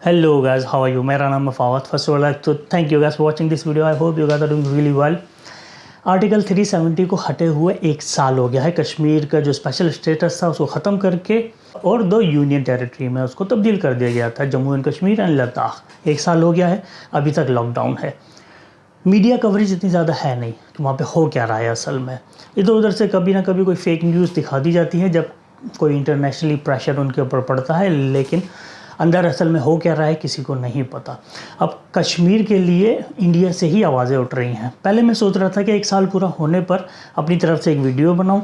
Hello guys, how are you? मेरा नाम है फावत. First of all, I'd like to thank you guys for watching this video. I hope you guys are doing really well. Article 370 को हटे हुए एक साल हो गया है. कश्मीर का जो स्पेशल स्टेटस था उसको ख़त्म करके और 2 यूनियन टेरिटरी में उसको तब्दील कर दिया गया था, जम्मू एंड कश्मीर एंड लद्दाख. एक साल हो गया है, अभी तक लॉकडाउन है. मीडिया कवरेज इतनी ज़्यादा है नहीं कि वहाँ पे हो क्या रहा है असल में. इधर उधर से कभी ना कभी कोई फेक न्यूज़ दिखा दी जाती है जब कोई इंटरनेशनली प्रेशर उनके ऊपर पड़ता है, लेकिन अंदर असल में हो क्या रहा है किसी को नहीं पता. अब कश्मीर के लिए इंडिया से ही आवाज़ें उठ रही हैं. पहले मैं सोच रहा था कि एक साल पूरा होने पर अपनी तरफ से एक वीडियो बनाऊं,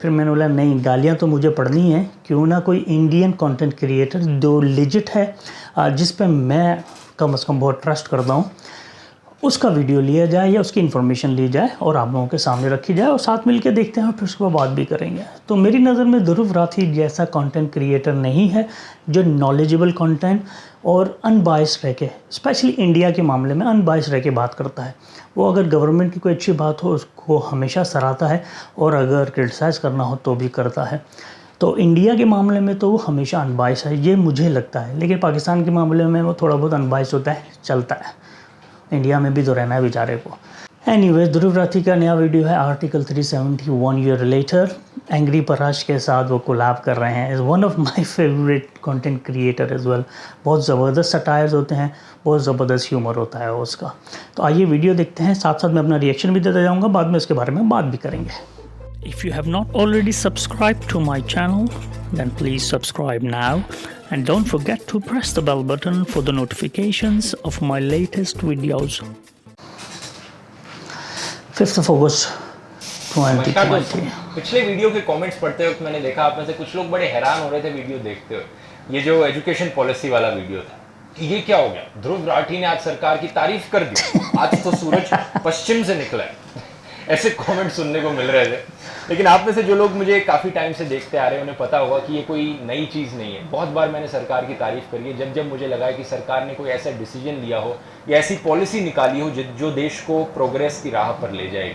फिर मैंने बोला नहीं, गालियां तो मुझे पढ़नी है, क्यों ना कोई इंडियन कंटेंट क्रिएटर जो लिजिट है, जिस पे मैं कम से कम बहुत ट्रस्ट करता हूँ, उसका वीडियो लिया जाए या उसकी इन्फॉर्मेशन ली जाए और आप लोगों के सामने रखी जाए और साथ मिलकर देखते हैं, फिर उसके बाद बात भी करेंगे. तो मेरी नज़र में ध्रुव राठी जैसा कंटेंट क्रिएटर नहीं है जो नॉलेजेबल कंटेंट और अनबायस्ड रह के, स्पेशली इंडिया के मामले में अनबायस्ड रह के बात करता है. वो अगर गवर्नमेंट की कोई अच्छी बात हो उसको हमेशा सराहता है और अगर क्रिटिसाइज़ करना हो तो भी करता है. तो इंडिया के मामले में तो वो हमेशा अनबायस्ड है, ये मुझे लगता है. लेकिन पाकिस्तान के मामले में वो थोड़ा बहुत अनबायस्ड होता है, चलता है. इंडिया में भी तो रहना है बेचारे को. एनीवेज, ध्रुव राठी का नया वीडियो है article 370 1 year later. Angry Prash के साथ वो कोलैब कर रहे हैं. Is one of my favourite content creator as well. बहुत ज़बरदस्त सटायर्स होते हैं, बहुत ज़बरदस्त ह्यूमर होता है उसका. तो आइए वीडियो देखते हैं, साथ साथ मैं अपना रिएक्शन भी देता जाऊँगा, बाद में इसके बारे में बात भी करेंगे. If you have not already subscribed to my channel, then please subscribe now and don't forget to press the bell button for the notifications of my latest videos. 5th of August 2020. पिछले video के comments पढ़ते वक्त मैंने देखा आप में से कुछ लोग बड़े हैरान हो रहे थे वीडियो देखते हुए. ये जो एजुकेशन पॉलिसी वाला वीडियो था कि ये क्या हो गया, ध्रुव राठी ने आज सरकार की तारीफ कर दी, आज तो सूरज पश्चिम से निकला है. ऐसे कमेंट सुनने को मिल रहे थे. लेकिन आप में से जो लोग मुझे काफ़ी टाइम से देखते आ रहे हैं उन्हें पता होगा कि ये कोई नई चीज़ नहीं है. बहुत बार मैंने सरकार की तारीफ करी है जब जब मुझे लगा है कि सरकार ने कोई ऐसा डिसीजन लिया हो या ऐसी पॉलिसी निकाली हो जो देश को प्रोग्रेस की राह पर ले जाएगी.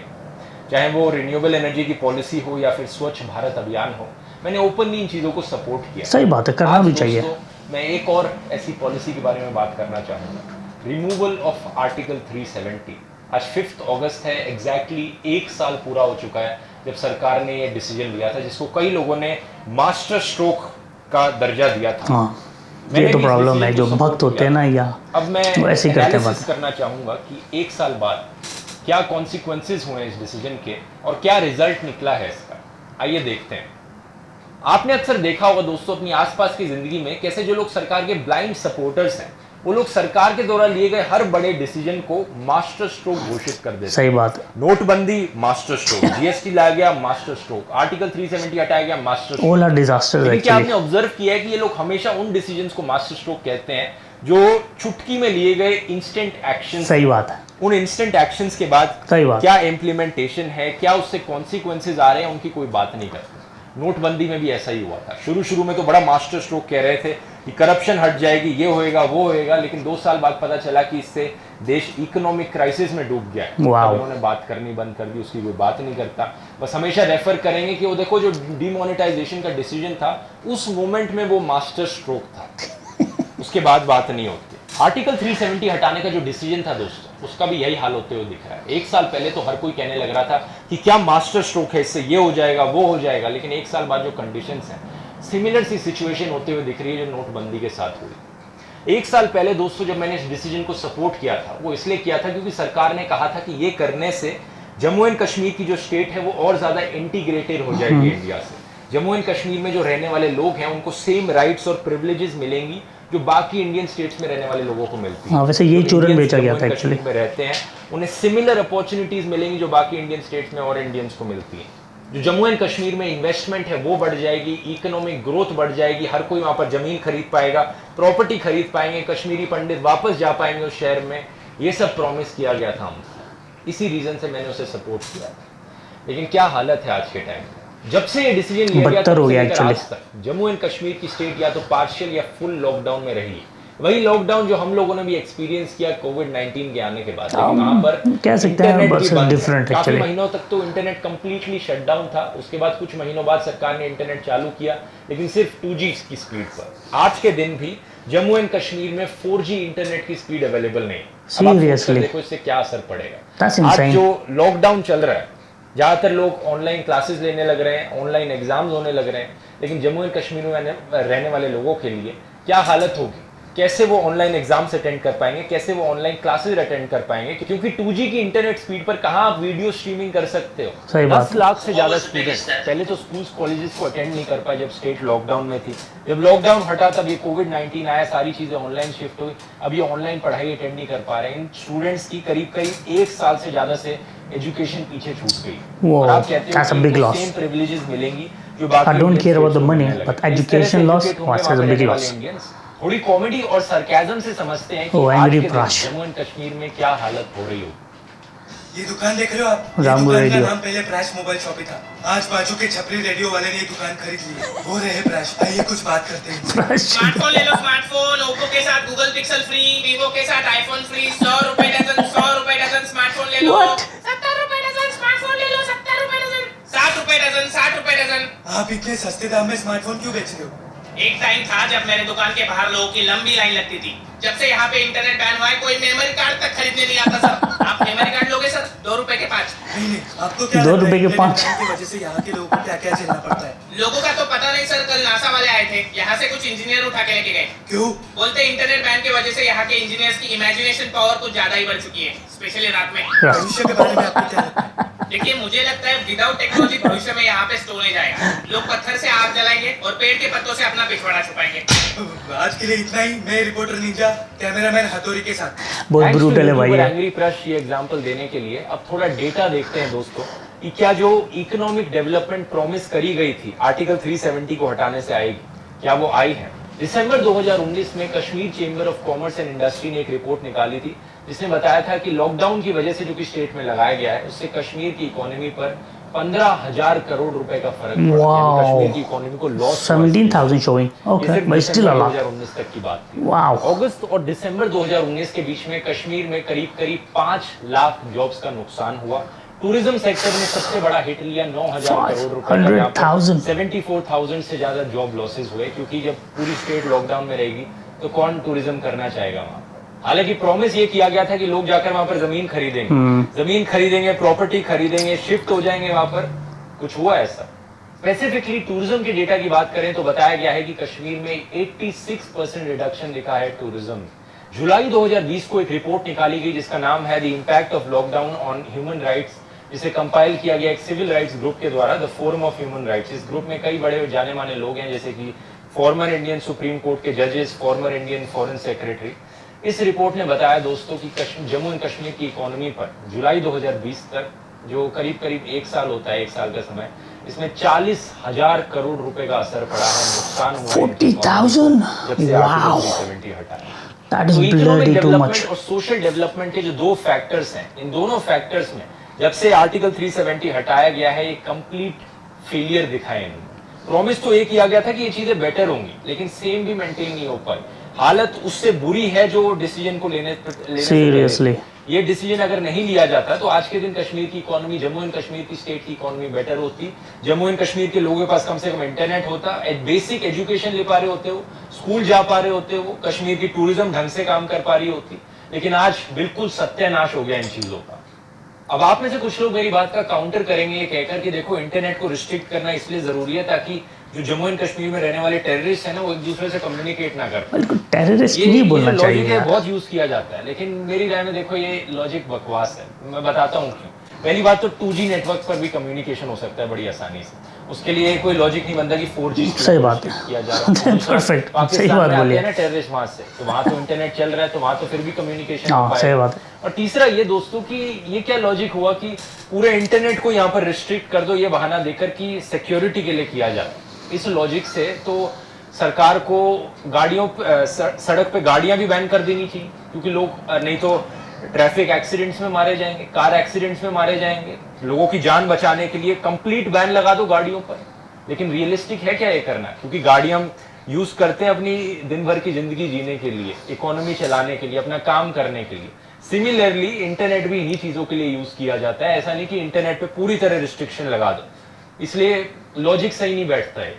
चाहे वो रिन्यूएबल एनर्जी की पॉलिसी हो या फिर स्वच्छ भारत अभियान हो, मैंने ओपनली इन चीज़ों को सपोर्ट किया. सही बात है, करना भी चाहिए. मैं एक और ऐसी पॉलिसी के बारे में बात करना चाहूँगा, रिमूवल ऑफ आर्टिकल 370. आज 5 अगस्त है, एग्जैक्टली एक साल पूरा हो चुका है जब सरकार ने ये डिसीजन लिया था, जिसको कई लोगों ने मास्टर स्ट्रोक का दर्जा दिया था. ये तो प्रॉब्लम है, जो भक्त होते हैं ना, या अब मैं ऐसे ही करते हैं. करना चाहूँगा कि एक साल बाद क्या कॉन्सिक्वेंसेस हुए इस डिसीजन के और क्या रिजल्ट निकला है इसका. आइए देखते हैं. आपने अक्सर देखा होगा दोस्तों अपनी आसपास की जिंदगी में कैसे जो लोग सरकार के ब्लाइंड सपोर्टर्स हैं वो लोग सरकार के द्वारा लिए गए हर बड़े डिसीजन को मास्टर स्ट्रोक घोषित कर देते. सही बात है. नोटबंदी मास्टर स्ट्रोक, जीएसटी लाया गया मास्टर स्ट्रोक, आर्टिकल 370 हटाया गया master stroke. All are disasters. लेकिन क्या आपने ऑब्जर्व किया है कि ये लोग हमेशा उन डिसीजंस को मास्टर स्ट्रोक कहते हैं जो चुटकी में लिए गए इंस्टेंट एक्शन. सही बात है. उन इंस्टेंट एक्शंस के बाद क्या इम्प्लीमेंटेशन है, क्या उससे कॉन्सिक्वेंसेज आ रहे हैं, उनकी कोई बात नहीं करते. नोटबंदी में भी ऐसा ही हुआ था. शुरू में तो बड़ा मास्टर स्ट्रोक कह रहे थे कि करप्शन हट जाएगी, ये होएगा वो होएगा, लेकिन 2 साल बाद पता चला कि इससे देश इकोनॉमिक क्राइसिस में डूब गया है. उन्होंने बात करनी बंद कर दी, उसकी कोई बात नहीं करता. बस हमेशा रेफर करेंगे कि वो देखो जो डिमोनेटाइजेशन का डिसीजन था उस मोमेंट में वो मास्टर स्ट्रोक था, उसके बाद बात नहीं होती. आर्टिकल 370 हटाने का जो डिसीजन था दोस्तों, उसका भी यही हाल होते हुए दिख रहा है. एक साल पहले तो हर कोई कहने लग रहा था कि क्या मास्टर स्ट्रोक है, इससे ये हो जाएगा वो हो जाएगा, लेकिन एक साल बाद जो कंडीशंस हैं, सिमिलर सी सिचुएशन होते हुए दिख रही है जो नोटबंदी के साथ हुई. एक साल पहले दोस्तों जब मैंने इस डिसीजन को सपोर्ट किया था वो इसलिए किया था क्योंकि सरकार ने कहा था कि ये करने से जम्मू एंड कश्मीर की जो स्टेट है वो और ज्यादा इंटीग्रेटेड हो जाएगी इंडिया से. जम्मू एंड कश्मीर में जो रहने वाले लोग हैं उनको सेम राइट्स और प्रिविलेजेस मिलेंगी जो बाकी इंडियन स्टेट्स में रहने वाले लोगों को मिलती है. वैसे ये चूरन बेचा गया था एक्चुअली. में रहते हैं उन्हें सिमिलर अपॉर्चुनिटीज मिलेंगी जो बाकी इंडियन स्टेट्स में और इंडियंस को मिलती है. जो जम्मू एंड कश्मीर में इन्वेस्टमेंट है वो बढ़ जाएगी, इकोनॉमिक ग्रोथ बढ़ जाएगी, हर कोई वहां पर जमीन खरीद पाएगा, प्रॉपर्टी खरीद पाएंगे, कश्मीरी पंडित वापस जा पाएंगे उस शहर में. ये सब प्रॉमिस किया गया था हमसे. इसी रीजन से मैंने उसे सपोर्ट किया था. लेकिन क्या हालत है आज के टाइम में, जब से ये डिसीजन लिया गया हो गया एक्चुअली. जम्मू एंड कश्मीर की स्टेट या तो पार्शियल या फुल लॉकडाउन में रही. वही लॉकडाउन जो हम लोगों ने भी एक्सपीरियंस किया कोविड-19 के आने के बाद, लेकिन वहाँ पर कह सकते हैं इंटरनेट भी बंद डिफरेंट था। काफी एक्चुअली महीनों तक तो इंटरनेट कंप्लीटली शटडाउन था। उसके बाद कुछ महीनों बाद सरकार ने इंटरनेट चालू किया, लेकिन सिर्फ 2G की स्पीड पर। आज के दिन भी जम्मू एंड कश्मीर में 4G इंटरनेट की स्पीड अवेलेबल नहीं। सीरियसली देखो इससे क्या असर पड़ेगा। दैट्स आज इनसेन। जो लॉकडाउन चल रहा है, ज्यादातर लोग ऑनलाइन क्लासेस लेने लग रहे हैं, ऑनलाइन एग्जाम्स होने लग रहे हैं, लेकिन जम्मू एंड कश्मीर में रहने वाले लोगों के लिए क्या हालत होगी, कैसे वो ऑनलाइन एग्जाम्स अटेंड कर पाएंगे, कैसे वो ऑनलाइन क्लासेस अटेंड कर पाएंगे, क्योंकि 2G की इंटरनेट स्पीड पर कहाँ आप वीडियो स्ट्रीमिंग कर सकते हो। 10 लाख से ज्यादा स्टूडेंट पहले तो स्कूल्स कॉलेजेस को अटेंड नहीं कर पाए जब स्टेट लॉकडाउन में थी। जब लॉकडाउन हटा तब ये कोविड-19 आया, सारी चीजें ऑनलाइन शिफ्ट हुई, अब ये ऑनलाइन पढ़ाई अटेंड नहीं कर पा रहे हैं। इन स्टूडेंट्स की करीब 1 साल से ज्यादा से एजुकेशन पीछे छूट गई। और आप कहते हो कि सेम प्रिविलेजेस मिलेंगी जो बाकी I don't care about the money, but education loss was a big loss. थोड़ी कॉमेडी और सरकाज़म से समझते हैं कि आज के जम्मू एंड कश्मीर में क्या हालत हो रही हो। ये दुकान देख रहे हो आप? ये दुकान का नाम पहले प्रैश मोबाइल शॉप ही था। आज बाजू के छपरी रेडियो वाले ने ये दुकान खरीद ली है। वो रहे प्रैश। आइए कुछ बात करते हैं। स्मार्टफोन ले लो, स्मार्टफोन। ओप्पो के साथ गूगल पिक्सल फ्री, वीवो के साथ आईफोन फ्री। 100 रुपए डजन, 100 रुपए डजन स्मार्टफोन ले लो। 70 रुपए डजन स्मार्टफोन ले लो, 70 रुपए डजन। 60 रुपए डजन, 60 रुपए डजन। आप इतने सस्ते दाम में स्मार्टफोन क्यों बेच रहे हो? एक टाइम था जब मेरे दुकान के बाहर लोगों की लंबी लाइन लगती थी। जब से यहाँ पे इंटरनेट बैन हुआ है, कोई मेमोरी कार्ड तक खरीदने नहीं आता सर। आप मेमोरी कार्ड लोगे सर? 2 रुपए के 5। नहीं, आपको क्या 2 रुपए के 5 की वजह से यहाँ के लोगों को क्या क्या झेलना पड़ता है? लोगों का तो पता नहीं सर। कल नासा वाले आए थे, यहाँ से कुछ इंजीनियर उठा के लेके गए। क्यों? बोलते इंटरनेट बैन की वजह से यहाँ के इंजीनियर्स की इमेजिनेशन पावर कुछ ज्यादा ही बढ़ चुकी है, स्पेशली रात में। भविष्य के बारे में आपको क्या लगता है? देखिए, मुझे लगता है विदाउट टेक्नोलॉजी भविष्य में यहाँ पे स्टोरेज आएगा। लोग पत्थर से आग जलाएंगे और पेड़ के पत्तों से अपना पिछवाड़ा छुपाएंगे। आज के लिए इतना ही। मैं रिपोर्टर निंजा, कैमरामैन हथौड़ी के साथ। बहुत ब्रूटल है भाई। एंग्री प्रश ये एग्जांपल देने के लिए अब थोड़ा डेटा देखते हैं दोस्तों कि क्या जो इकोनॉमिक डेवलपमेंट प्रॉमिस करी गई थी आर्टिकल 370 को हटाने से आएगी, क्या वो आई है? दिसंबर 2019 में Kashmir chamber of commerce and industry ने एक रिपोर्ट निकाली थी जिसने बताया था कि लॉकडाउन की वजह से जो कि स्टेट में लगाया गया है उससे कश्मीर की इकोनॉमी पर 15,000 करोड़ रुपए का फर्क पड़ा। कश्मीर की इकोनॉमी को loss 17,000 showing. Okay, but still a lot. 2019 तक की बात थी। वाओ। अगस्त और दिसंबर 2019 के बीच में कश्मीर में करीब 5 लाख जॉब्स का नुकसान हुआ। टूरिज्म सेक्टर ने सबसे बड़ा हिट लिया, 9,000 करोड़ रुपए का। 74,000 से ज्यादा जॉब लॉसेस हुए, क्योंकि जब पूरी स्टेट लॉकडाउन में रहेगी तो कौन टूरिज्म करना चाहेगा वहां। हालांकि प्रॉमिस ये किया गया था कि लोग जाकर वहां पर जमीन खरीदेंगे, प्रॉपर्टी खरीदेंगे, शिफ्ट हो जाएंगे वहां पर। कुछ हुआ ऐसा? स्पेसिफिकली टूरिज्म के डेटा की बात करें तो बताया गया है कि कश्मीर में 86% रिडक्शन दिखा है टूरिज्म। जुलाई 2020 को एक रिपोर्ट निकाली गई जिसका नाम है the impact of lockdown on human rights, जिसे कंपाइल किया गया एक सिविल राइट्स ग्रुप के द्वारा, the forum of human rights. इस ग्रुप में कई बड़े जाने माने लोग हैं, जैसे कि फॉर्मर इंडियन सुप्रीम कोर्ट के जजेस, फॉर्मर इंडियन फॉरेन सेक्रेटरी। इस रिपोर्ट ने बताया दोस्तों कि जम्मू एंड कश्मीर की इकोनॉमी पर जुलाई 2020 तक, जो करीब 1 साल होता है, 1 साल का समय, इसमें 40,000 करोड़ रुपए का असर पड़ा है, नुकसान हुआ है 40,000। जब से आर्टिकल 370 हटाया। That is तो bloody economic too much. Development और सोशल डेवलपमेंट के जो 2 फैक्टर्स हैं, इन दोनों फैक्टर्स में जब से आर्टिकल 370 हटाया गया है, ये कंप्लीट फेलियर दिखा है इन्होंने। प्रॉमिस तो ये किया गया था कि ये चीजें बेटर होंगी, लेकिन सेम भी मेंटेन नहीं हो पाई। हालत उससे बुरी है जो डिसीजन को लेने सीरियसली। ये डिसीजन अगर नहीं लिया जाता तो आज के दिन कश्मीर की इकोनॉमी, जम्मू एंड कश्मीर की स्टेट की इकोनॉमी बेटर होती। जम्मू एंड कश्मीर के लोगों के पास कम से कम इंटरनेट होता, बेसिक एजुकेशन ले पा रहे होते हो, स्कूल जा पा रहे होते हो, कश्मीर की टूरिज्म ढंग से काम कर पा रही होती। लेकिन आज बिल्कुल सत्यानाश हो गया इन चीजों का। अब आप में से कुछ लोग मेरी बात का काउंटर करेंगे ये कहकर कि देखो, इंटरनेट को रिस्ट्रिक्ट करना इसलिए जरूरी है ताकि जो जम्मू एंड कश्मीर में रहने वाले टेररिस्ट है ना, वो एक दूसरे से कम्युनिकेट ना कर। बिल्कुल टेररिस्ट नहीं बोलना चाहिए यार। बहुत यूज किया जाता है, लेकिन मेरी राय में देखो ये लॉजिक बकवास है। मैं बताता हूँ क्यों। पहली बात तो 2G नेटवर्क पर भी कम्युनिकेशन हो सकता है बड़ी आसानी से। उसके लिए कोई लॉजिक नहीं बनता कि 4G सही बात है, किया जा रहा है। परफेक्ट, सही बात बोली है ना टेररिस्ट वहां से, तो वहां तो इंटरनेट चल रहा है, तो वहां तो फिर भी कम्युनिकेशन। हाँ, सही बात है। और तीसरा ये दोस्तों कि ये क्या लॉजिक हुआ कि पूरे इंटरनेट को यहाँ पर रिस्ट्रिक्ट कर दो, ये बहाना देकर कि सिक्योरिटी के लिए किया जाए। इस लॉजिक से तो सरकार को गाड़ियों सड़क पे गाड़ियां भी बैन कर देनी चाहिए, क्योंकि लोग नहीं तो ट्रैफिक एक्सीडेंट्स में मारे जाएंगे, कार एक्सीडेंट्स में मारे जाएंगे। लोगों की जान बचाने के लिए कंप्लीट बैन लगा दो गाड़ियों पर। लेकिन रियलिस्टिक है क्या ये करना? क्योंकि गाड़ियां यूज़ करते हैं अपनी दिन भर की ज़िंदगी जीने के लिए, इकोनॉमी चलाने के लिए, अपना काम करने के लिए। सिमिलरली इंटरनेट भी इन्हीं चीज़ों के लिए यूज़ किया जाता है। ऐसा नहीं कि इंटरनेट पे पूरी तरह रिस्ट्रिक्शन लगा दो, इसलिए लॉजिक सही नहीं बैठता है।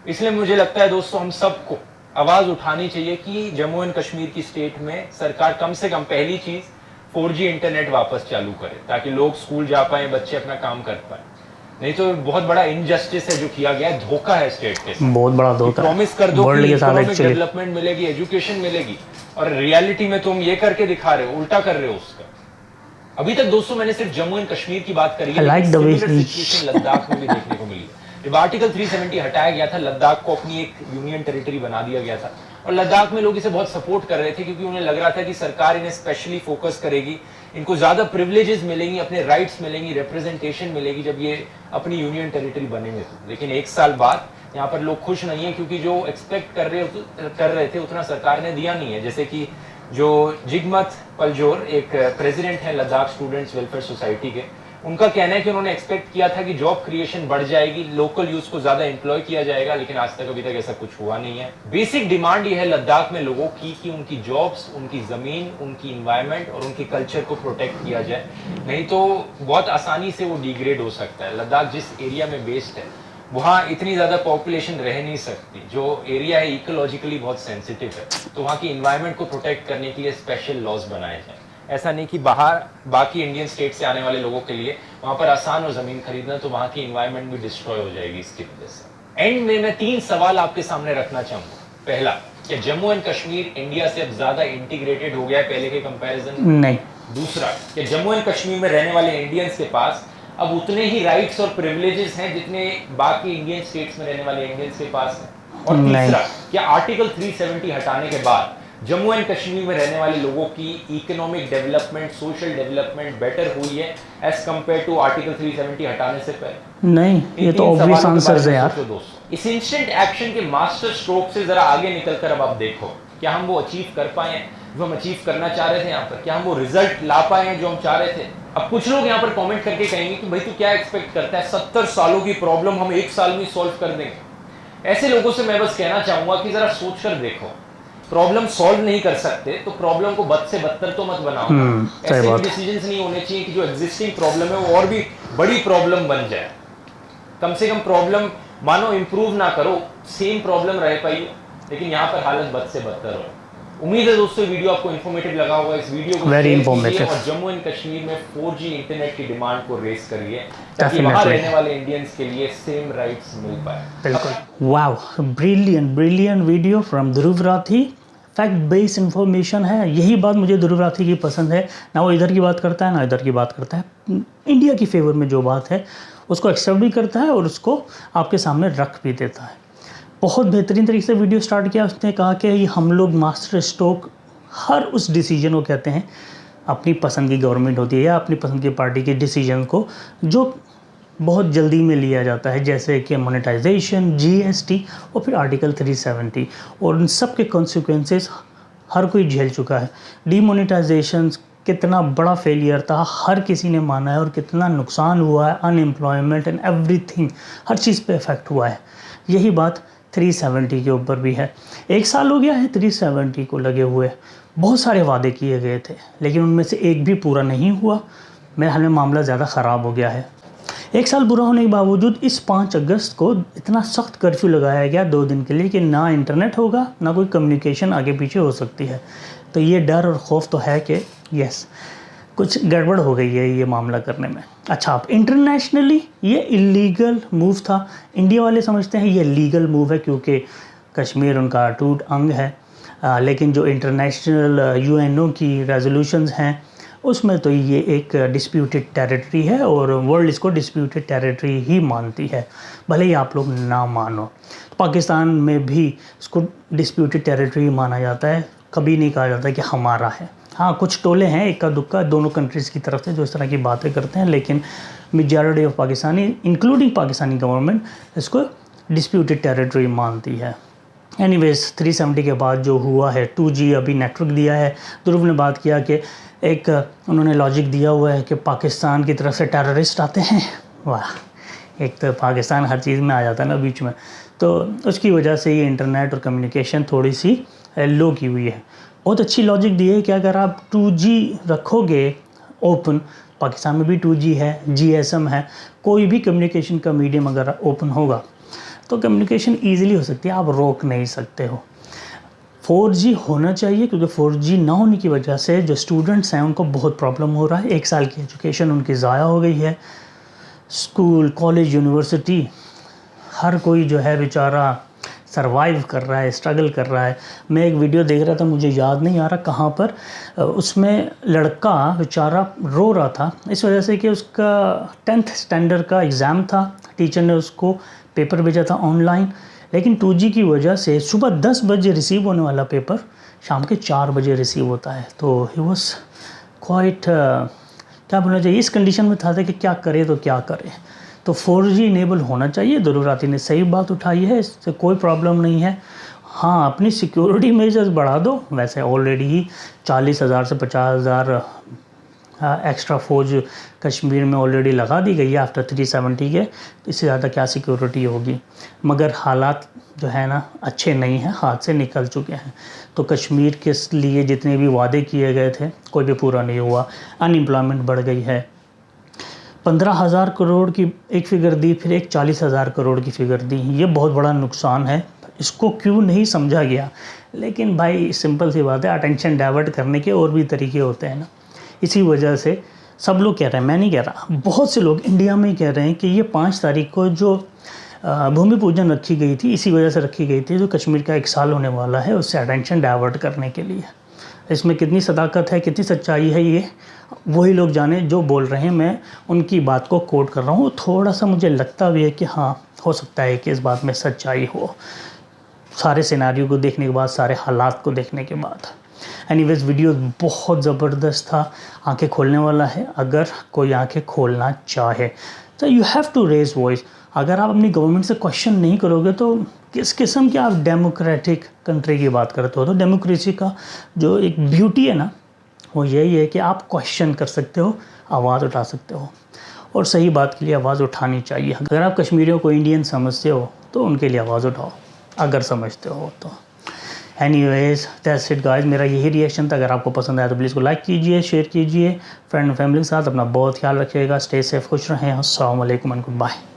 इसलिए मुझे लगता है दोस्तों, हम सबको आवाज़ उठानी चाहिए कि जम्मू एंड कश्मीर की स्टेट में सरकार कम से कम पहली चीज़ 4G इंटरनेट वापस चालू करे, ताकि लोग स्कूल जा पाए, बच्चे अपना काम कर पाए। नहीं तो बहुत बड़ा इनजस्टिस है जो किया गया है, धोखा है स्टेट के साथ। बहुत बड़ा धोखा। प्रॉमिस कर दो कि इकोनॉमिक डेवलपमेंट मिलेगी, एजुकेशन मिलेगी, और रियलिटी में तुम ये करके दिखा रहे हो, उल्टा कर रहे हो उसका। अभी तक दोस्तों मैंने सिर्फ जम्मू एंड कश्मीर की बात करी है, सिचुएशन लद्दाख में भी देखने को मिली है। जब आर्टिकल 370 हटाया गया था, लद्दाख को अपनी एक यूनियन टेरिटरी बना दिया गया था, और लद्दाख में लोग इसे बहुत सपोर्ट कर रहे थे, क्योंकि उन्हें लग रहा था कि सरकार इन्हें स्पेशली फोकस करेगी, इनको ज्यादा प्रिविलेजेस मिलेंगी, अपने राइट्स मिलेंगी, रिप्रेजेंटेशन मिलेगी जब ये अपनी यूनियन टेरिटरी बनेंगे तो। लेकिन एक साल बाद यहाँ पर लोग खुश नहीं है, क्योंकि जो एक्सपेक्ट कर रहे थे उतना सरकार ने दिया नहीं है। जैसे कि जो जिगमत पलजोर एक प्रेसिडेंट है लद्दाख स्टूडेंट्स वेलफेयर सोसाइटी के, उनका कहना है कि उन्होंने एक्सपेक्ट किया था कि जॉब क्रिएशन बढ़ जाएगी, लोकल यूथ को ज्यादा एम्प्लॉय किया जाएगा, लेकिन आज तक अभी तक ऐसा कुछ हुआ नहीं है। बेसिक डिमांड ये है लद्दाख में लोगों की कि उनकी जॉब्स, उनकी जमीन, उनकी इन्वायरमेंट और उनकी कल्चर को प्रोटेक्ट किया जाए, नहीं तो बहुत आसानी से वो डिग्रेड हो सकता है। लद्दाख जिस एरिया में बेस्ड है वहाँ इतनी ज्यादा पॉपुलेशन रह नहीं सकती, जो एरिया है इकोलॉजिकली बहुत सेंसिटिव है, तो वहाँ की इन्वायरमेंट को प्रोटेक्ट करने के लिए स्पेशल लॉज बनाए जाए। ऐसा नहीं कि बाहर बाकी इंडियन स्टेट से आने वाले लोगों के लिए वहां पर आसान हो जमीन खरीदना, तो वहां की इन्वायरमेंट भी डिस्ट्रॉय हो जाएगी इसकी वजह से। एंड में मैं 3 सवाल आपके सामने रखना चाहूंगा। पहला, कि जम्मू एंड कश्मीर इंडिया से अब ज्यादा इंटीग्रेटेड हो गया है पहले के कंपैरिजन? नहीं। दूसरा, कि जम्मू एंड कश्मीर में रहने वाले इंडियंस के पास अब उतने ही राइट्स और प्रिविलेजेस हैं जितने बाकी इंडियन स्टेट्स में रहने वाले इंडियंस के पास हैं? और तीसरा, क्या आर्टिकल 370 हटाने के बाद जम्मू एंड कश्मीर में रहने वाले लोगों की economic development, social development better हुई है एज कंपेयर टू आर्टिकल 370 हटाने से पहले? नहीं, ये तो ऑब्वियस आंसर्स है यार। दोस्तों, इस इंस्टेंट एक्शन के मास्टर स्ट्रोक से जरा आगे निकलकर अब आप देखो, क्या हम वो अचीव कर पाए हैं जो हम अचीव करना चाह रहे थे यहाँ पर? क्या हम वो रिजल्ट ला पाए हैं जो हम चाह रहे थे? अब कुछ लोग यहाँ पर कमेंट करके कहेंगे कि भाई तू क्या एक्सपेक्ट करता है, 70 सालों की प्रॉब्लम हम 1 साल में सॉल्व कर देंगे। ऐसे लोगों से मैं बस कहना चाहूंगा कि जरा सोच कर देखो, प्रॉब्लम सॉल्व नहीं कर सकते तो प्रॉब्लम को बद से बदतर तो मत बनाओ। ऐसे डिसीजंस नहीं होने चाहिए कि जो एग्जिस्टिंग प्रॉब्लम है वो और भी बड़ी प्रॉब्लम बन जाए। कम से कम प्रॉब्लम मानो इंप्रूव ना करो, सेम प्रॉब्लम रह पाई, लेकिन यहाँ पर हालत बद से बदतर हो। उम्मीद है दोस्तों वीडियो आपको इन्फॉर्मेटिव लगा होगा। इस वीडियो को वेरी इन्फॉर्मेटिव, और जम्मू एंड कश्मीर में 4G इंटरनेट की डिमांड को रेस करिए, ताकि वहां रहने वाले इंडियंस के लिए सेम राइट्स मिल पाए। बिल्कुल। Wow, brilliant video from Dhruv Rathee. Fact based information है, यही बात मुझे ध्रुव राठी की पसंद है। ना वो इधर की बात करता है ना इधर की बात करता है, इंडिया की फेवर में जो बात है उसको एक्सेप्ट भी करता है और उसको आपके सामने रख भी देता है। बहुत बेहतरीन तरीके से वीडियो स्टार्ट किया। उसने कहा कि हम लोग मास्टर स्ट्रोक हर उस डिसीजन को कहते हैं, अपनी पसंद की गवर्नमेंट होती है या अपनी पसंद की पार्टी के डिसीजन को जो बहुत जल्दी में लिया जाता है, जैसे कि मोनेटाइजेशन, GST और फिर आर्टिकल 370, और उन सब के कॉन्सिक्वेंसेस हर कोई झेल चुका है। डीमोनेटाइजेशन कितना बड़ा फेलियर था, हर किसी ने माना है, और कितना नुकसान हुआ है, अनएम्प्लॉयमेंट एंड एवरीथिंग, हर चीज़ पे इफेक्ट हुआ है। यही बात 370 के ऊपर भी है। 1 साल हो गया है 370 को लगे हुए। बहुत सारे वादे किए गए थे, लेकिन उनमें से एक भी पूरा नहीं हुआ। मेरे हाल में मामला ज़्यादा ख़राब हो गया है। 1 साल बुरा होने के बावजूद इस 5 अगस्त को इतना सख्त कर्फ्यू लगाया गया 2 दिन के लिए कि ना इंटरनेट होगा, ना कोई कम्युनिकेशन आगे पीछे हो सकती है। तो ये डर और खौफ तो है कि यस कुछ गड़बड़ हो गई है ये मामला करने में। अच्छा, अब इंटरनेशनली ये इलीगल मूव था, इंडिया वाले समझते हैं ये लीगल मूव है क्योंकि कश्मीर उनका अटूट अंग है, लेकिन जो इंटरनेशनल UNO की रेजोल्यूशंस हैं उसमें तो ये एक डिस्प्यूटेड टेरिटरी है और वर्ल्ड इसको डिस्प्यूटेड टेरिटरी ही मानती है, भले ही आप लोग ना मानो। पाकिस्तान में भी इसको डिस्प्यूटेड टेरिटरी माना जाता है, कभी नहीं कहा जाता कि हमारा है। हाँ, कुछ टोले हैं इक्का दुक्का दोनों कंट्रीज़ की तरफ से जो इस तरह की बातें करते हैं, लेकिन majority of Pakistani including Pakistani government इसको डिस्प्यूटेड टेरिटरी मानती है। एनीवेज 370 के बाद जो हुआ है, 2G अभी नेटवर्क दिया है। ध्रुव ने बात किया कि एक उन्होंने लॉजिक दिया हुआ है कि पाकिस्तान की तरफ से टेररिस्ट आते हैं। वाह एक तो पाकिस्तान हर चीज़ में आ जाता है ना बीच में, तो उसकी वजह से ये इंटरनेट और कम्युनिकेशन थोड़ी सी लो की हुई है। बहुत अच्छी लॉजिक दी है कि अगर आप 2G रखोगे ओपन, पाकिस्तान में भी 2G है, GSM है, कोई भी कम्युनिकेशन का मीडियम अगर ओपन होगा तो कम्युनिकेशन ईजिली हो सकती है, आप रोक नहीं सकते हो। 4G होना चाहिए, क्योंकि 4G ना होने की वजह से जो स्टूडेंट्स हैं उनको बहुत प्रॉब्लम हो रहा है। 1 साल की एजुकेशन उनकी ज़ाया हो गई है। स्कूल, कॉलेज, यूनिवर्सिटी, हर कोई जो है बेचारा सरवाइव कर रहा है, स्ट्रगल कर रहा है। मैं एक वीडियो देख रहा था, मुझे याद नहीं आ रहा कहाँ पर, उसमें लड़का बेचारा रो रहा था इस वजह से कि उसका 10th स्टैंडर्ड का एग्ज़ाम था, टीचर ने उसको पेपर भेजा था ऑनलाइन, लेकिन 2G की वजह से सुबह 10 बजे रिसीव होने वाला पेपर शाम के 4 बजे रिसीव होता है। तो ही वॉज क्वाइट, क्या बोलना चाहिए, इस कंडीशन में था कि क्या करे तो क्या करे। तो 4G इनेबल होना चाहिए। दुरुराती ने सही बात उठाई है, इससे कोई प्रॉब्लम नहीं है। हाँ, अपनी सिक्योरिटी मेजर्स बढ़ा दो। वैसे ऑलरेडी ही 40,000 से 50,000 एक्स्ट्रा फौज कश्मीर में ऑलरेडी लगा दी गई है आफ्टर 370 के, तो इससे ज़्यादा क्या सिक्योरिटी होगी। मगर हालात जो है ना अच्छे नहीं हैं, हाथ से निकल चुके हैं। तो कश्मीर के लिए जितने भी वादे किए गए थे कोई भी पूरा नहीं हुआ। अनएम्प्लॉयमेंट बढ़ गई है। 15,000 करोड़ की एक फ़िगर दी, फिर एक 40,000 करोड़ की फ़िगर दी। ये बहुत बड़ा नुकसान है, इसको क्यों नहीं समझा गया। लेकिन भाई सिंपल सी बात है, अटेंशन डाइवर्ट करने के और भी तरीके होते हैं ना। इसी वजह से सब लोग कह रहे हैं, मैं नहीं कह रहा, बहुत से लोग इंडिया में ही कह रहे हैं कि ये 5 तारीख को जो भूमि पूजन रखी गई थी, इसी वजह से रखी गई थी, जो कश्मीर का 1 साल होने वाला है, उससे अटेंशन डाइवर्ट करने के लिए। इसमें कितनी सदाकत है, कितनी सच्चाई है, ये वही लोग जाने जो बोल रहे हैं। मैं उनकी बात को कोट कर रहा हूँ। थोड़ा सा मुझे लगता भी है कि हाँ, हो सकता है कि इस बात में सच्चाई हो, सारे सिनारियों को देखने के बाद, सारे हालात को देखने के बाद। एनीवेज, वीडियो बहुत ज़बरदस्त था, आंखें खोलने वाला है। अगर कोई आंखें खोलना चाहे तो you have to raise voice. अगर आप अपनी गवर्नमेंट से क्वेश्चन नहीं करोगे तो किस किस्म के आप डेमोक्रेटिक कंट्री की बात करते हो। तो डेमोक्रेसी का जो एक ब्यूटी है ना, वो यही है कि आप क्वेश्चन कर सकते हो, आवाज़ उठा सकते हो, और सही बात के लिए आवाज़ उठानी चाहिए। अगर आप कश्मीरियों को इंडियन समझते हो तो उनके लिए आवाज़ उठाओ, अगर समझते हो तो। एनीवेज, दैट्स इट गाइस, मेरा यही रिएक्शन था। अगर आपको पसंद आया तो प्लीज़ को लाइक कीजिए, शेयर कीजिए फ्रेंड और फैमिली के साथ। अपना बहुत ख्याल रखिएगा, स्टे सेफ, खुश रहें। अस्सलाम वालेकुम एंड गुड बाय।